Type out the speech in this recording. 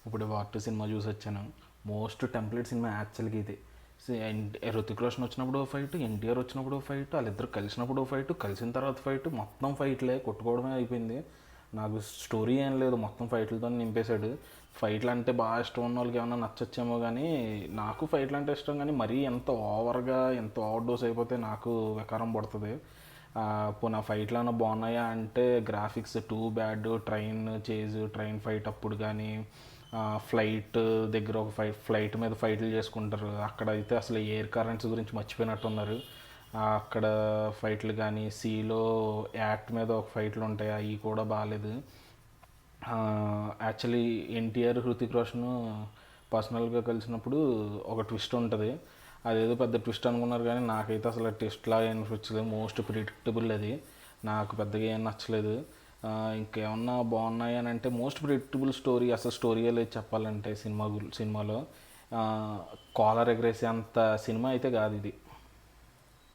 ఇప్పుడు war two cinema చూసి వచ్చాను. మోస్ట్ టెంప్లెట్ సినిమా యాక్చువల్గా ఇది. రుతిక్ రోషన్ వచ్చినప్పుడు ఓ ఫైట్, ఎన్టీఆర్ వచ్చినప్పుడు ఓ ఫైట్, వాళ్ళిద్దరు కలిసినప్పుడు ఓ ఫైట్, కలిసిన తర్వాత ఫైట్, మొత్తం ఫైట్లే కొట్టుకోవడమే అయిపోయింది. నాకు స్టోరీ ఏం లేదు, మొత్తం ఫైట్లతో నింపేశాడు. ఫైట్లు అంటే బాగా ఇష్టం ఉన్న వాళ్ళకి ఏమన్నా నచ్చొచ్చేమో కానీ నాకు ఫైట్లు అంటే ఇష్టం, కానీ మరీ ఎంత ఓవర్గా ఎంత ఓవర్ డోస్ అయిపోతే నాకు వికారం పడుతుంది. పోనీ ఫైట్లు ఏమైనా బాగున్నాయా అంటే graphics too bad. Train fight అప్పుడు కానీ ఫ్లైట్ దగ్గర ఒక ఫ్లైట్ మీద ఫైట్లు చేసుకుంటారు, అక్కడ అయితే అసలు ఎయిర్ కరెంట్స్ గురించి మర్చిపోయినట్టున్నారు. అక్కడ ఫైట్లు కానీ సీలో యాక్ట్ మీద ఒక ఫైట్లు ఉంటాయి, అవి కూడా బాగాలేదు. యాక్చువల్లీ ఎన్టీఆర్ హృతిక్ రోషన్ పర్సనల్గా కలిసినప్పుడు ఒక ట్విస్ట్ ఉంటుంది. అదేదో పెద్ద ట్విస్ట్ అనుకున్నారు కానీ నాకైతే అసలు ట్విస్ట్ లాగా అనిపించలేదు. మోస్ట్ ప్రిడిక్టబుల్ అది. నాకు పెద్దగా ఏం నచ్చలేదు. ఇంకేమన్నా బాగున్నాయి అని అంటే మోస్ట్ ప్రిడిక్టబుల్ స్టోరీ, అసలు స్టోరీయే లేదు చెప్పాలంటే సినిమాలో. కాలర్ ఎగరేసే అంత సినిమా అయితే కాదు ఇది.